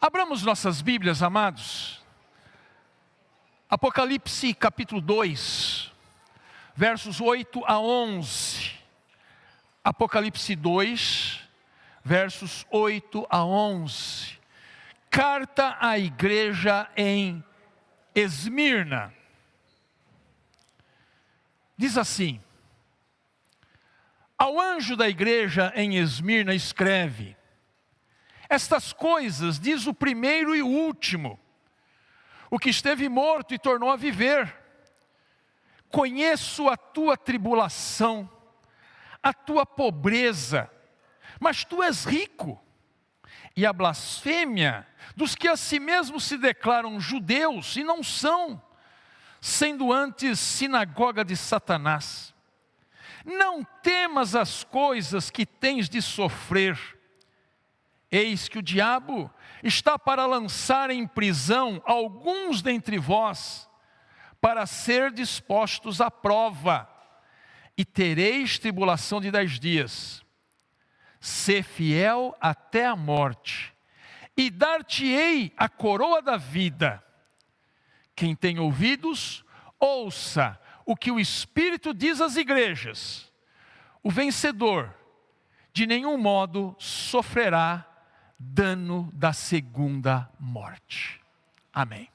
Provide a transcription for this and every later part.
Abramos nossas Bíblias, amados. Apocalipse capítulo 2, versos 8 a 11. Apocalipse 2, versos 8 a 11. Carta à igreja em Esmirna. Diz assim: ao anjo da igreja em Esmirna escreve: estas coisas diz o primeiro e o último, o que esteve morto e tornou a viver. Conheço a tua tribulação, a tua pobreza, mas tu és rico, e a blasfêmia dos que a si mesmos se declaram judeus e não são, sendo antes sinagoga de Satanás. Não temas as coisas que tens de sofrer. Eis que o diabo está para lançar em prisão alguns dentre vós, para ser dispostos à prova, e tereis tribulação de 10 dias. Sê fiel até a morte, e dar-te-ei a coroa da vida. Quem tem ouvidos, ouça o que o Espírito diz às igrejas. O vencedor, de nenhum modo sofrerá dano da segunda morte. Amém.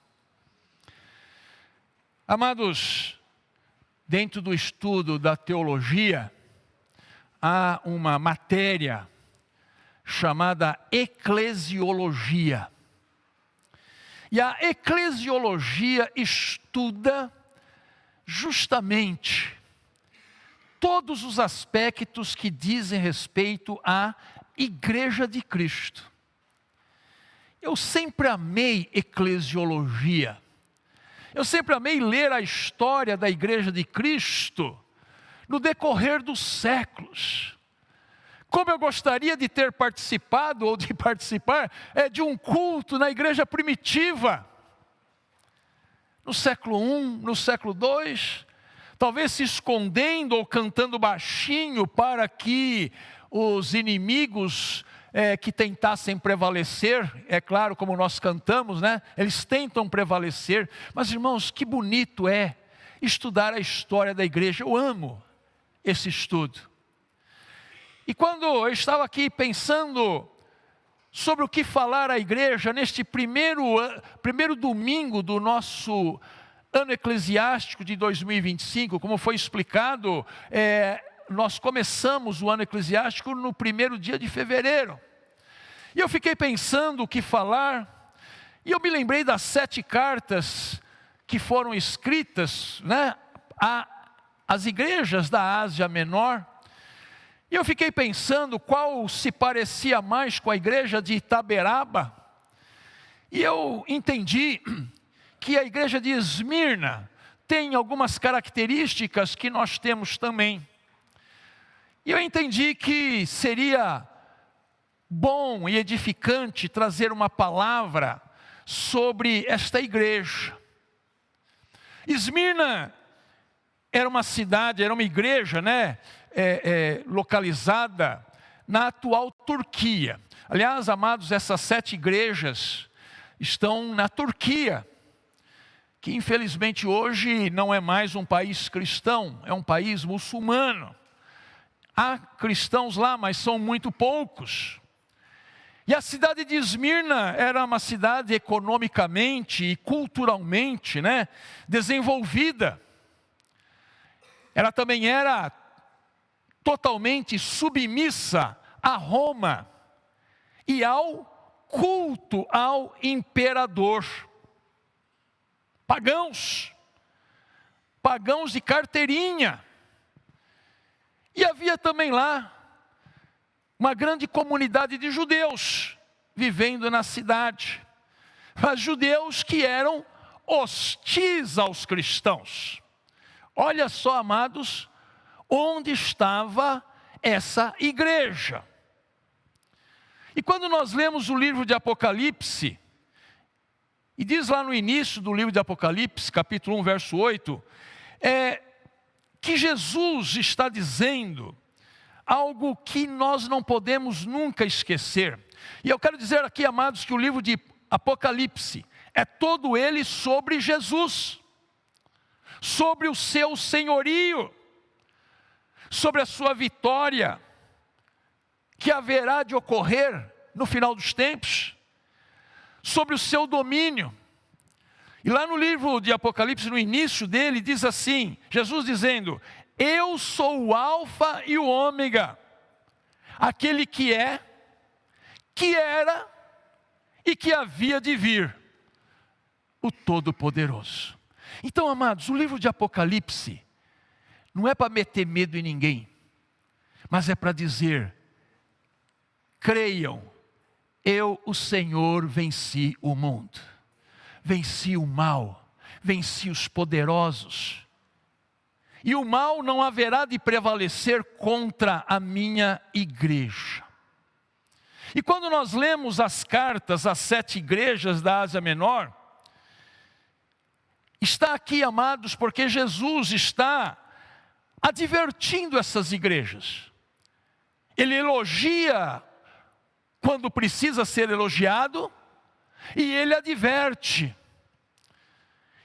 Amados, dentro do estudo da teologia, há uma matéria chamada eclesiologia. E a eclesiologia estuda justamente todos os aspectos que dizem respeito à Igreja de Cristo. Eu sempre amei eclesiologia. Eu sempre amei ler a história da Igreja de Cristo no decorrer dos séculos. Como eu gostaria de ter participado ou de participar de um culto na igreja primitiva. No século I, no século II, talvez se escondendo ou cantando baixinho para que os inimigos que tentassem prevalecer, é claro, como nós cantamos, né? Eles tentam prevalecer, mas irmãos, que bonito é estudar a história da igreja. Eu amo esse estudo. E quando eu estava aqui pensando sobre o que falar à igreja neste primeiro domingo do nosso ano eclesiástico de 2025, como foi explicado, nós começamos o ano eclesiástico no primeiro dia de fevereiro. E eu fiquei pensando o que falar, e eu me lembrei das 7 cartas que foram escritas, né, às igrejas da Ásia Menor. E eu fiquei pensando qual se parecia mais com a igreja de Itaberaba. E eu entendi que a igreja de Esmirna tem algumas características que nós temos também. E eu entendi que seria bom e edificante trazer uma palavra sobre esta igreja. Esmirna era uma cidade, era uma igreja, né? Localizada na atual Turquia. Aliás, amados, essas 7 igrejas estão na Turquia, que infelizmente hoje não é mais um país cristão, é um país muçulmano. Há cristãos lá, mas são muito poucos. E a cidade de Esmirna era uma cidade economicamente e culturalmente, né, desenvolvida. Ela também era totalmente submissa a Roma e ao culto ao imperador. Pagãos de carteirinha. E havia também lá uma grande comunidade de judeus vivendo na cidade, mas judeus que eram hostis aos cristãos. Olha só, amados, onde estava essa igreja. E quando nós lemos o livro de Apocalipse, e diz lá no início do livro de Apocalipse, capítulo 1, verso 8, que Jesus está dizendo algo que nós não podemos nunca esquecer. E eu quero dizer aqui, amados, que o livro de Apocalipse, é todo ele sobre Jesus, sobre o seu senhorio, sobre a sua vitória, que haverá de ocorrer no final dos tempos, sobre o seu domínio. E lá no livro de Apocalipse, no início dele, diz assim, Jesus dizendo: eu sou o alfa e o ômega, aquele que é, que era e que havia de vir, o Todo-Poderoso. Então, amados, o livro de Apocalipse não é para meter medo em ninguém, mas é para dizer: creiam, eu, o Senhor, venci o mundo, venci o mal, venci os poderosos, e o mal não haverá de prevalecer contra a minha igreja. E quando nós lemos as cartas às 7 igrejas da Ásia Menor, está aqui, amados, porque Jesus está advertindo essas igrejas. Ele elogia quando precisa ser elogiado, e ele adverte.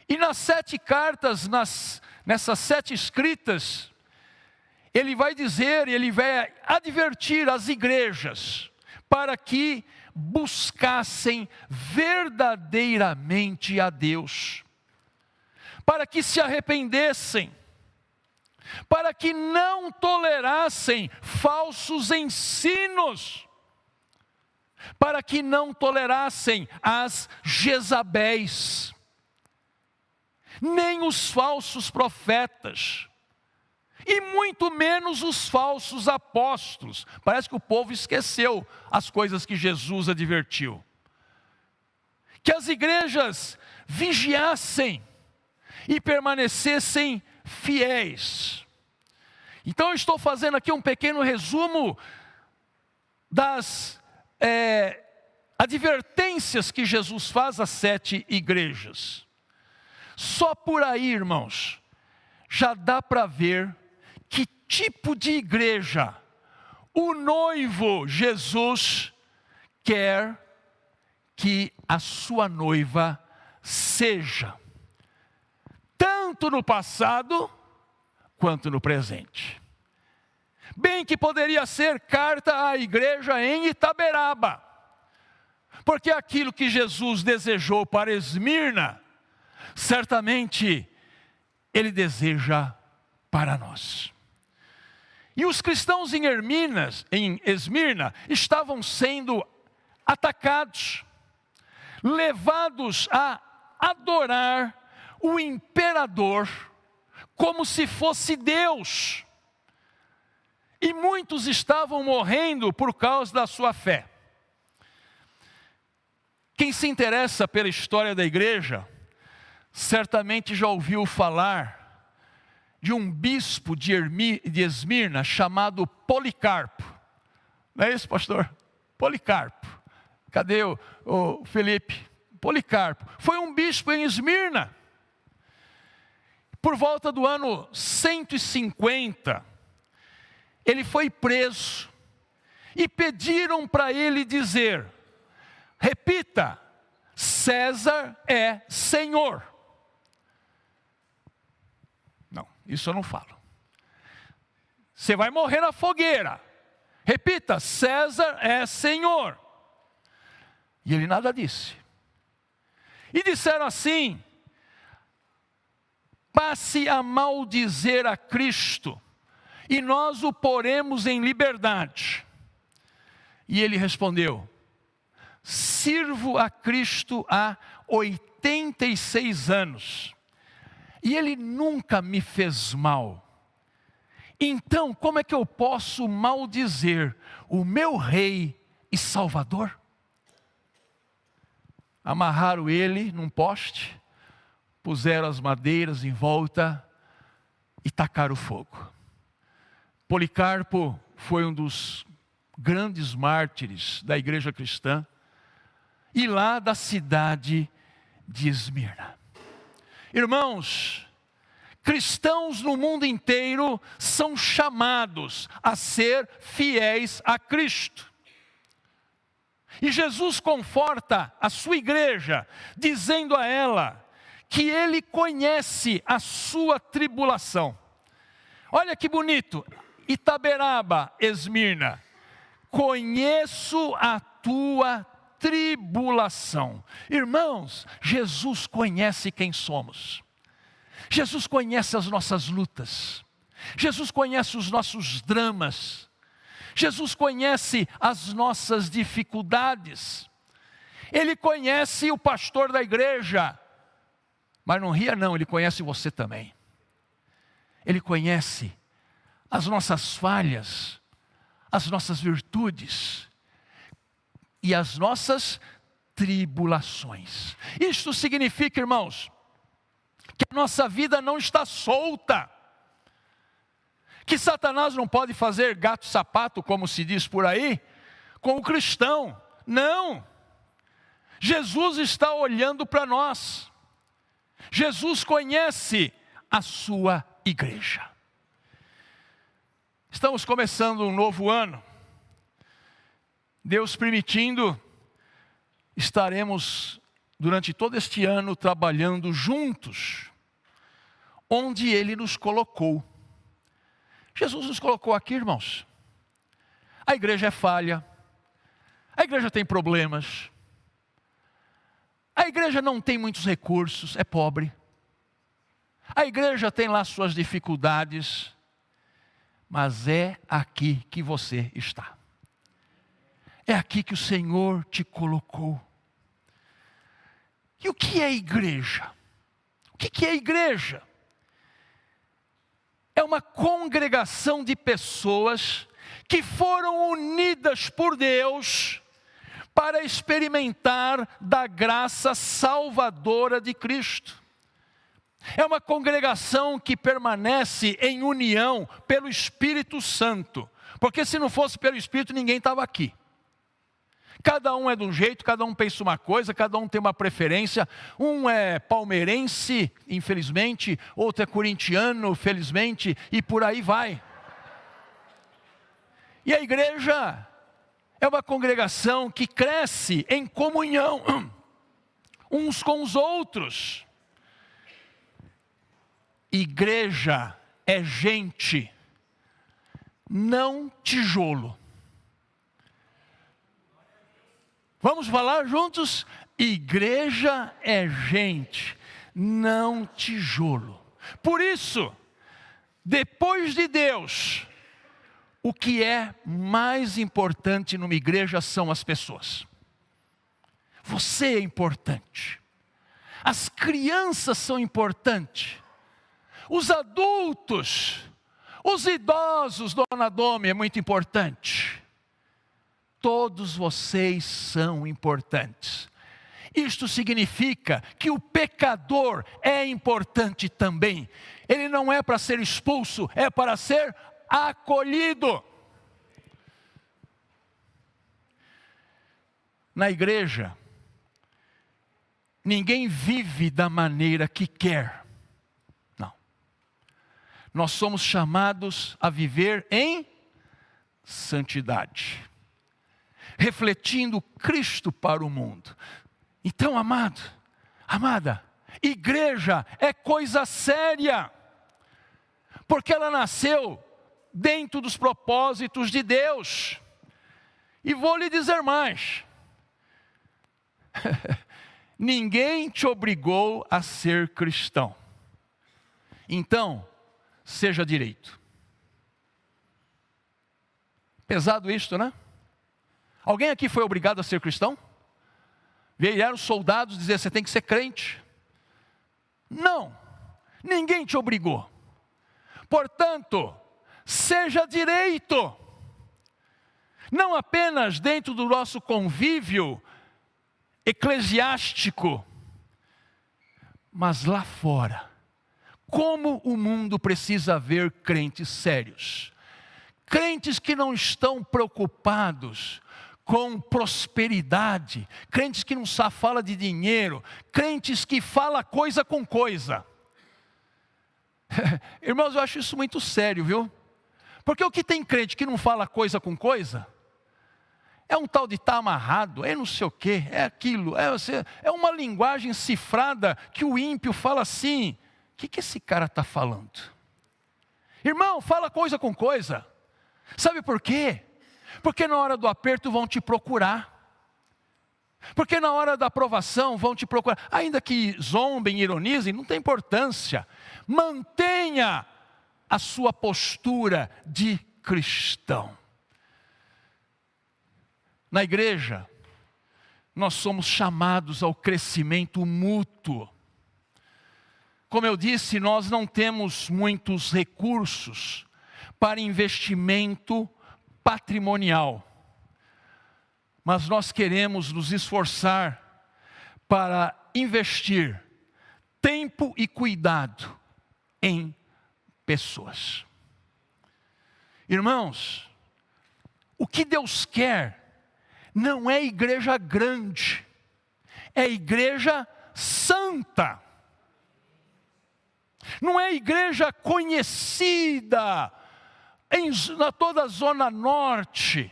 E nas 7 cartas, nessas 7 escritas, ele vai dizer, ele vai advertir as igrejas, para que buscassem verdadeiramente a Deus, para que se arrependessem, para que não tolerassem falsos ensinos, para que não tolerassem as Jezabéis, nem os falsos profetas, e muito menos os falsos apóstolos. Parece que o povo esqueceu as coisas que Jesus advertiu. Que as igrejas vigiassem e permanecessem fiéis. Então eu estou fazendo aqui um pequeno resumo das advertências que Jesus faz às 7 igrejas. Só por aí, irmãos, já dá para ver que tipo de igreja o noivo Jesus quer que a sua noiva seja, tanto no passado quanto no presente. Bem que poderia ser carta à igreja em Itaberaba, porque aquilo que Jesus desejou para Esmirna, certamente Ele deseja para nós. E os cristãos em Esmirna estavam sendo atacados, levados a adorar o imperador como se fosse Deus. E muitos estavam morrendo por causa da sua fé. Quem se interessa pela história da igreja, certamente já ouviu falar de um bispo de Esmirna chamado Policarpo. Não é isso, pastor? Policarpo. Cadê o Felipe? Policarpo. Foi um bispo em Esmirna. Por volta do ano 150, ele foi preso e pediram para ele dizer: repita, César é Senhor. Não, isso eu não falo. Você vai morrer na fogueira. Repita, César é Senhor. E ele nada disse. E disseram assim: passe a maldizer a Cristo, e nós o poremos em liberdade. E ele respondeu: sirvo a Cristo há 86 anos, e Ele nunca me fez mal. Então, como é que eu posso maldizer o meu Rei e Salvador? Amarraram ele num poste, puseram as madeiras em volta e tacaram fogo. Policarpo foi um dos grandes mártires da igreja cristã, e lá da cidade de Esmirna. Irmãos, cristãos no mundo inteiro são chamados a ser fiéis a Cristo. E Jesus conforta a sua igreja, dizendo a ela que Ele conhece a sua tribulação. Olha que bonito, Itaberaba, Esmirna, conheço a tua tribulação. Irmãos, Jesus conhece quem somos. Jesus conhece as nossas lutas. Jesus conhece os nossos dramas. Jesus conhece as nossas dificuldades. Ele conhece o pastor da igreja. Mas não ria não, Ele conhece você também. Ele conhece as nossas falhas, as nossas virtudes e as nossas tribulações. Isto significa, irmãos, que a nossa vida não está solta. Que Satanás não pode fazer gato-sapato, como se diz por aí, com o cristão. Não. Jesus está olhando para nós. Jesus conhece a sua igreja. Estamos começando um novo ano. Deus permitindo, estaremos durante todo este ano trabalhando juntos, onde Ele nos colocou. Jesus nos colocou aqui, irmãos. A igreja é falha, a igreja tem problemas, a igreja não tem muitos recursos, é pobre, a igreja tem lá suas dificuldades, mas é aqui que você está. É aqui que o Senhor te colocou. E o que é igreja? O que é igreja? É uma congregação de pessoas que foram unidas por Deus para experimentar da graça salvadora de Cristo. É uma congregação que permanece em união pelo Espírito Santo, porque se não fosse pelo Espírito ninguém estava aqui. Cada um é de um jeito, cada um pensa uma coisa, cada um tem uma preferência. Um é palmeirense, infelizmente, outro é corintiano, felizmente, e por aí vai. E a igreja é uma congregação que cresce em comunhão uns com os outros. Igreja é gente, não tijolo. Vamos falar juntos? Igreja é gente, não tijolo. Por isso, depois de Deus, o que é mais importante numa igreja são as pessoas. Você é importante. As crianças são importantes. Os adultos, os idosos, Dona Domi, é muito importante. Todos vocês são importantes. Isto significa que o pecador é importante também. Ele não é para ser expulso, é para ser acolhido. Na igreja, ninguém vive da maneira que quer. Não. Nós somos chamados a viver em santidade, refletindo Cristo para o mundo. Então, amado, amada, igreja é coisa séria, porque ela nasceu dentro dos propósitos de Deus. E vou lhe dizer mais, ninguém te obrigou a ser cristão. Então, seja direito. Pesado isto, né? Alguém aqui foi obrigado a ser cristão? Vieram os soldados dizer, você tem que ser crente. Não, ninguém te obrigou. Portanto, seja direito. Não apenas dentro do nosso convívio eclesiástico, mas lá fora. Como o mundo precisa ver crentes sérios. Crentes que não estão preocupados com prosperidade, crentes que não só falam de dinheiro, crentes que falam coisa com coisa. Irmãos, eu acho isso muito sério, viu? Porque o que tem crente que não fala coisa com coisa, É um tal de estar amarrado, é não sei o quê, é aquilo, é uma linguagem cifrada que o ímpio fala assim, o que esse cara está falando? Irmão, fala coisa com coisa. Sabe por quê? Porque na hora do aperto vão te procurar. Porque na hora da aprovação vão te procurar. Ainda que zombem, ironizem, não tem importância. Mantenha a sua postura de cristão. Na igreja, nós somos chamados ao crescimento mútuo. Como eu disse, nós não temos muitos recursos para investimento patrimonial. Mas nós queremos nos esforçar para investir tempo e cuidado em pessoas. Irmãos, o que Deus quer não é igreja grande, é igreja santa. Não é igreja conhecida na toda a Zona Norte,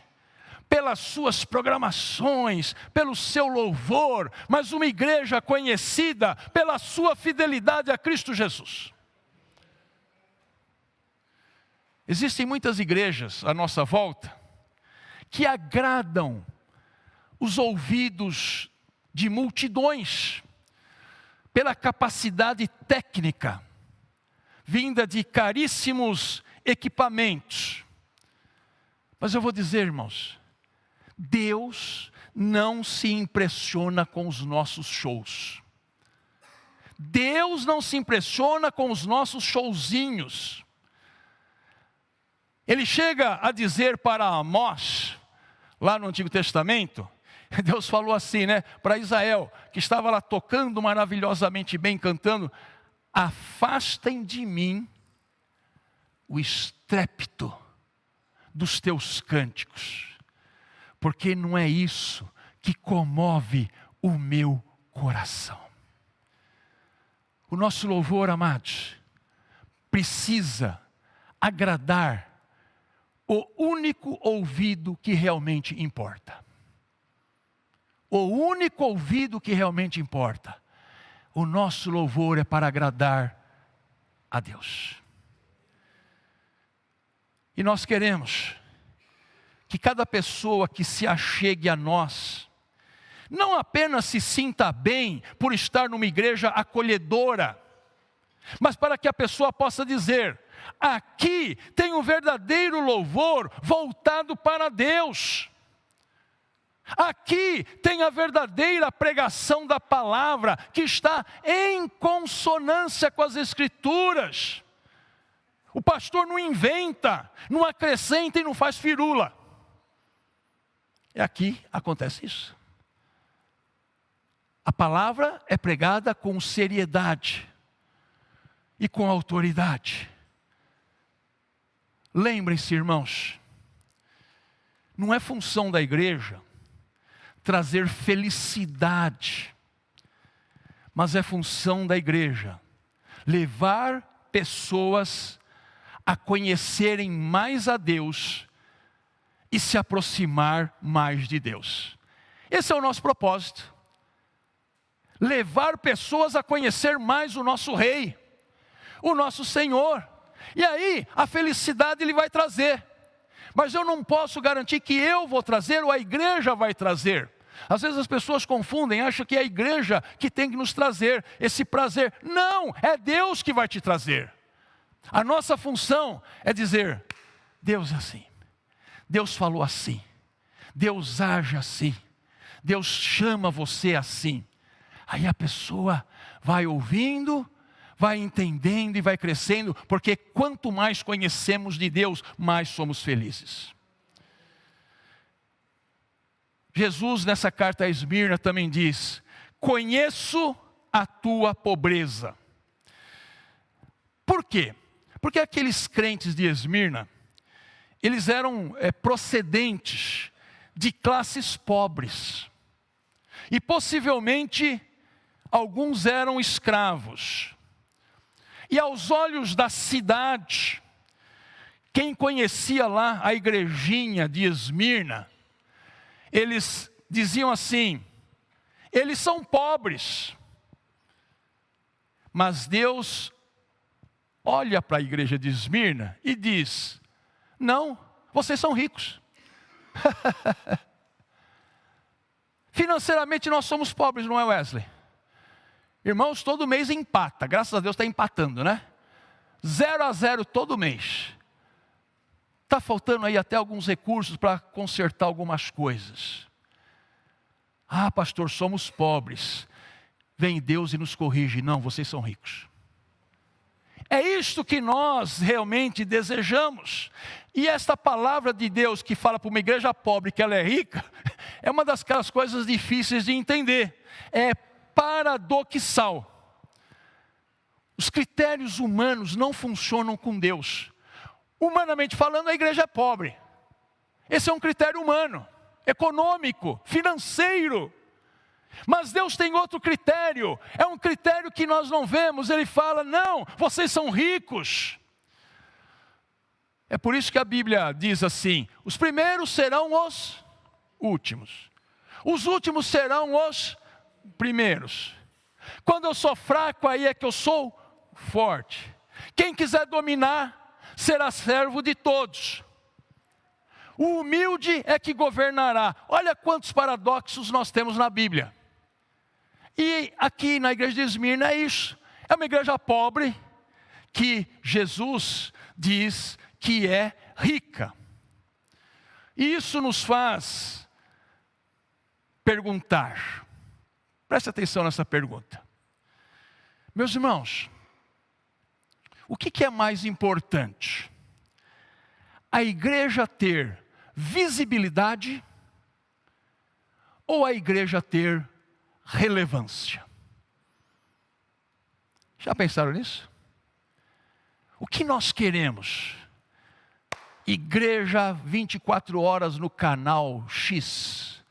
pelas suas programações, pelo seu louvor, mas uma igreja conhecida pela sua fidelidade a Cristo Jesus. Existem muitas igrejas à nossa volta que agradam os ouvidos de multidões pela capacidade técnica vinda de caríssimos equipamentos. Mas eu vou dizer, irmãos, Deus não se impressiona com os nossos shows. Deus não se impressiona com os nossos showzinhos. Ele chega a dizer para Amós, lá no Antigo Testamento, Deus falou assim, para Israel, que estava lá tocando maravilhosamente bem, cantando: afastem de mim o estrépito dos teus cânticos, porque não é isso que comove o meu coração. O nosso louvor, amados, precisa agradar o único ouvido que realmente importa. O único ouvido que realmente importa. O nosso louvor é para agradar a Deus. E nós queremos que cada pessoa que se achegue a nós, não apenas se sinta bem por estar numa igreja acolhedora, mas para que a pessoa possa dizer: aqui tem um verdadeiro louvor voltado para Deus. Aqui tem a verdadeira pregação da palavra que está em consonância com as Escrituras. O pastor não inventa, não acrescenta e não faz firula. E aqui acontece isso. A palavra é pregada com seriedade e com autoridade. Lembrem-se, irmãos, não é função da igreja trazer felicidade, mas é função da igreja levar pessoas a conhecerem mais a Deus e se aproximar mais de Deus. Esse é o nosso propósito. Levar pessoas a conhecer mais o nosso Rei, o nosso Senhor. E aí, a felicidade Ele vai trazer. Mas eu não posso garantir que eu vou trazer ou a igreja vai trazer. Às vezes as pessoas confundem, acham que é a igreja que tem que nos trazer esse prazer. Não, é Deus que vai te trazer. A nossa função é dizer: Deus é assim, Deus falou assim, Deus age assim, Deus chama você assim. Aí a pessoa vai ouvindo, vai entendendo e vai crescendo, porque quanto mais conhecemos de Deus, mais somos felizes. Jesus, nessa carta a Esmirna, também diz: conheço a tua pobreza. Por quê? Porque aqueles crentes de Esmirna, eles eram procedentes de classes pobres. E possivelmente, alguns eram escravos. E aos olhos da cidade, quem conhecia lá a igrejinha de Esmirna, eles diziam assim: eles são pobres. Mas Deus olha para a igreja de Esmirna e diz: não, vocês são ricos. Financeiramente nós somos pobres, não é, Wesley? Irmãos, todo mês empata, graças a Deus está empatando, né? 0-0 todo mês. Está faltando aí até alguns recursos para consertar algumas coisas. Ah, pastor, somos pobres. Vem Deus e nos corrige. Não, vocês são ricos. É isto que nós realmente desejamos. E esta palavra de Deus que fala para uma igreja pobre que ela é rica, é uma daquelas coisas difíceis de entender. É paradoxal. Os critérios humanos não funcionam com Deus. Humanamente falando, a igreja é pobre. Esse é um critério humano, econômico, financeiro. Mas Deus tem outro critério, é um critério que nós não vemos. Ele fala: não, vocês são ricos. É por isso que a Bíblia diz assim: os primeiros serão os últimos, os últimos serão os primeiros. Quando eu sou fraco, aí é que eu sou forte. Quem quiser dominar, será servo de todos. O humilde é que governará. Olha quantos paradoxos nós temos na Bíblia. E aqui na igreja de Esmirna é isso. É uma igreja pobre que Jesus diz que é rica. E isso nos faz perguntar. Preste atenção nessa pergunta. Meus irmãos, o que é mais importante? A igreja ter visibilidade ou a igreja ter relevância? Já pensaram nisso? O que nós queremos? Igreja 24 horas no canal X.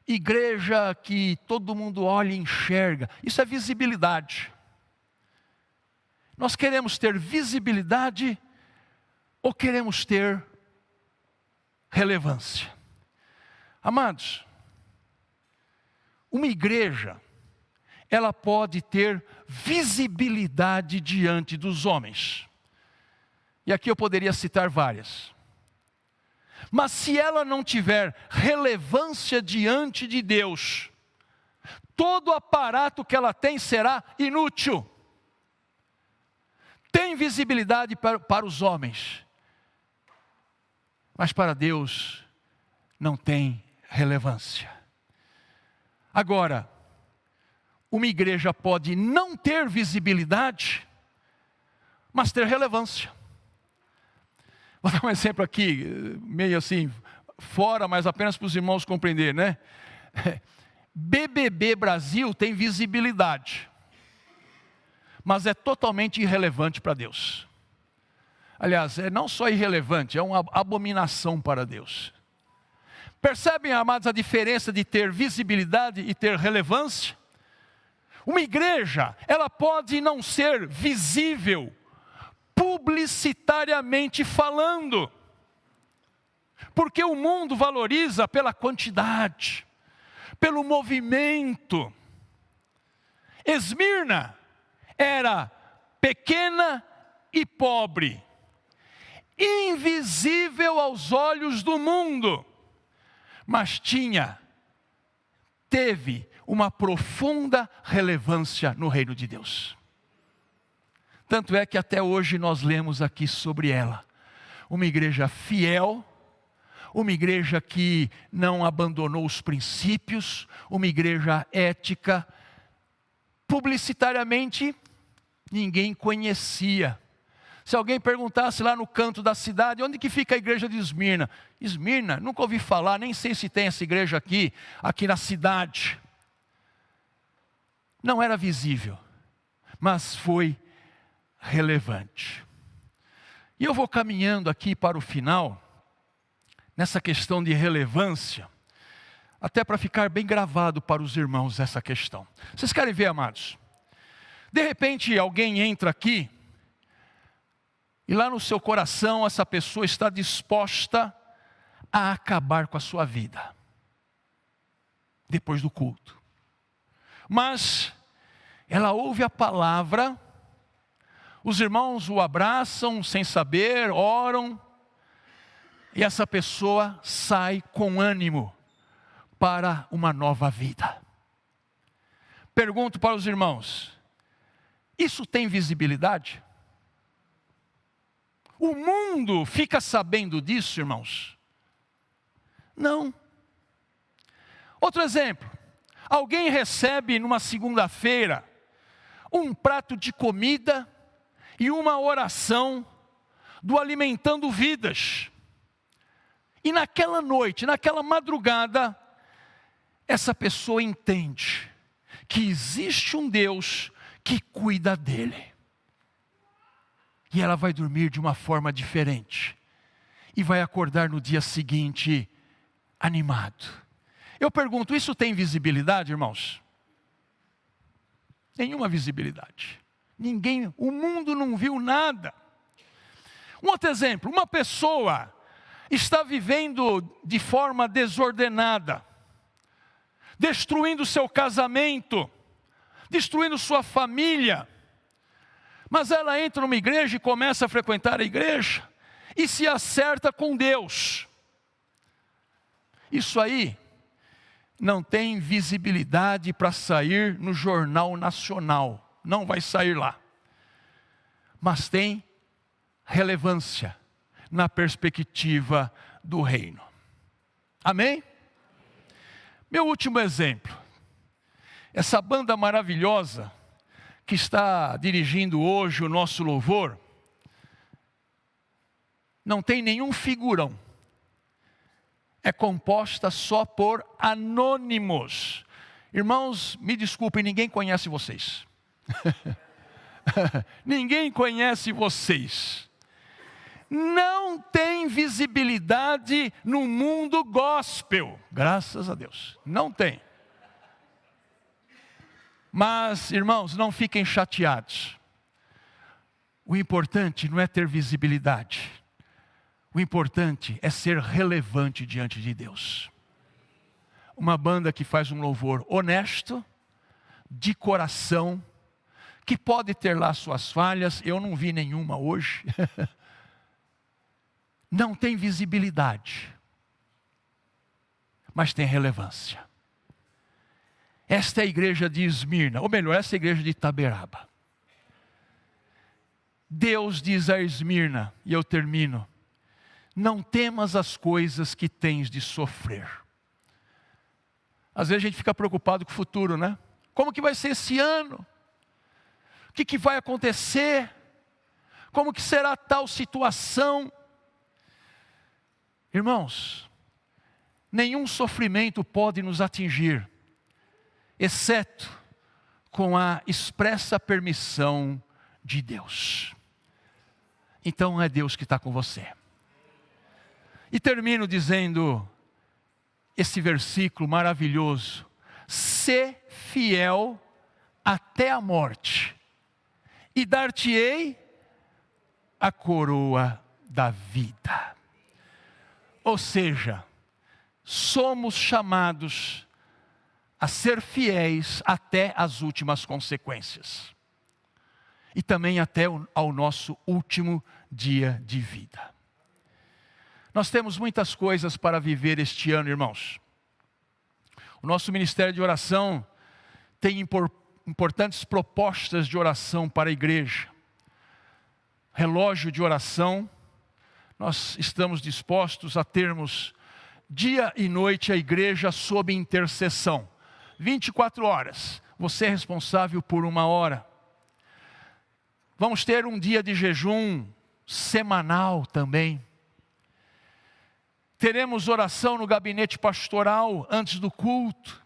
Igreja que todo mundo olha e enxerga. Isso é visibilidade. Nós queremos ter visibilidade ou queremos ter relevância? Amados, uma igreja, ela pode ter visibilidade diante dos homens. E aqui eu poderia citar várias. Mas se ela não tiver relevância diante de Deus, todo o aparato que ela tem será inútil. Tem visibilidade para os homens, mas para Deus não tem relevância. Agora, uma igreja pode não ter visibilidade, mas ter relevância. Vou dar um exemplo aqui, meio assim, fora, mas apenas para os irmãos compreenderem, né? BBB Brasil tem visibilidade, mas é totalmente irrelevante para Deus. Aliás, é não só irrelevante, é uma abominação para Deus. Percebem, amados, a diferença de ter visibilidade e ter relevância? Uma igreja, ela pode não ser visível, publicitariamente falando, porque o mundo valoriza pela quantidade, pelo movimento. Esmirna era pequena e pobre, invisível aos olhos do mundo, mas teve uma profunda relevância no reino de Deus. Tanto é que até hoje nós lemos aqui sobre ela. Uma igreja fiel, uma igreja que não abandonou os princípios, uma igreja ética. Publicitariamente, ninguém conhecia. Se alguém perguntasse lá no canto da cidade: onde que fica a igreja de Esmirna? Esmirna, nunca ouvi falar, nem sei se tem essa igreja aqui na cidade. Não era visível, mas foi relevante. E eu vou caminhando aqui para o final, nessa questão de relevância, até para ficar bem gravado para os irmãos essa questão. Vocês querem ver, amados? De repente alguém entra aqui, e lá no seu coração essa pessoa está disposta a acabar com a sua vida. depois do culto. Mas ela ouve a palavra, os irmãos o abraçam sem saber, oram, e essa pessoa sai com ânimo para uma nova vida. Pergunto para os irmãos, isso tem visibilidade? O mundo fica sabendo disso, irmãos? Não. Outro exemplo, alguém recebe numa segunda-feira um prato de comida e uma oração do Alimentando Vidas. E naquela noite, naquela madrugada, essa pessoa entende que existe um Deus que cuida dele. E ela vai dormir de uma forma diferente. E vai acordar no dia seguinte animado. Eu pergunto, isso tem visibilidade, irmãos? Nenhuma visibilidade. Ninguém, o mundo não viu nada. Um outro exemplo, uma pessoa está vivendo de forma desordenada, destruindo seu casamento, destruindo sua família, mas ela entra numa igreja e começa a frequentar a igreja, e se acerta com Deus. Isso aí não tem visibilidade para sair no Jornal Nacional, não vai sair lá, mas tem relevância na perspectiva do reino. Amém? Meu último exemplo, essa banda maravilhosa que está dirigindo hoje o nosso louvor, não tem nenhum figurão, é composta só por anônimos. Irmãos, me desculpem, ninguém conhece vocês. Ninguém conhece vocês. Não tem visibilidade no mundo gospel, graças a Deus, não tem. Mas, irmãos, não fiquem chateados. O importante não é ter visibilidade. O importante é ser relevante diante de Deus. Uma banda que faz um louvor honesto, de coração, que pode ter lá suas falhas, eu não vi nenhuma hoje. Não tem visibilidade, mas tem relevância. Esta é a igreja de Esmirna, ou melhor, essa é a igreja de Itaberaba. Deus diz a Esmirna, e eu termino, não temas as coisas que tens de sofrer. Às vezes a gente fica preocupado com o futuro, né? Como que vai ser esse ano? O que vai acontecer? Como que será tal situação? Irmãos, nenhum sofrimento pode nos atingir, exceto com a expressa permissão de Deus. Então é Deus que está com você. E termino dizendo esse versículo maravilhoso: sê fiel até a morte, e dar-te-ei a coroa da vida. Ou seja, somos chamados a ser fiéis até as últimas consequências. E também até ao nosso último dia de vida. Nós temos muitas coisas para viver este ano, irmãos. O nosso ministério de oração tem importantes propostas de oração para a igreja. Relógio de oração. Nós estamos dispostos a termos dia e noite a igreja sob intercessão. 24 horas. Você é responsável por 1 hora. Vamos ter um dia de jejum semanal também. Teremos oração no gabinete pastoral antes do culto.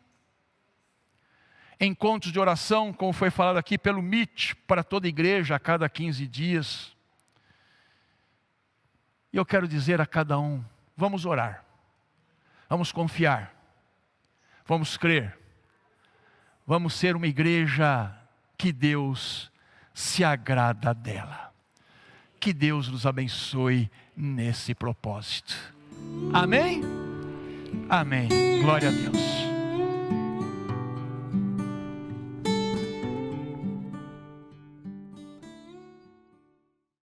Encontros de oração, como foi falado aqui, pelo Meet, para toda a igreja a cada 15 dias. E eu quero dizer a cada um, vamos orar. Vamos confiar. Vamos crer. Vamos ser uma igreja que Deus se agrada dela. Que Deus nos abençoe nesse propósito. Amém? Amém. Glória a Deus.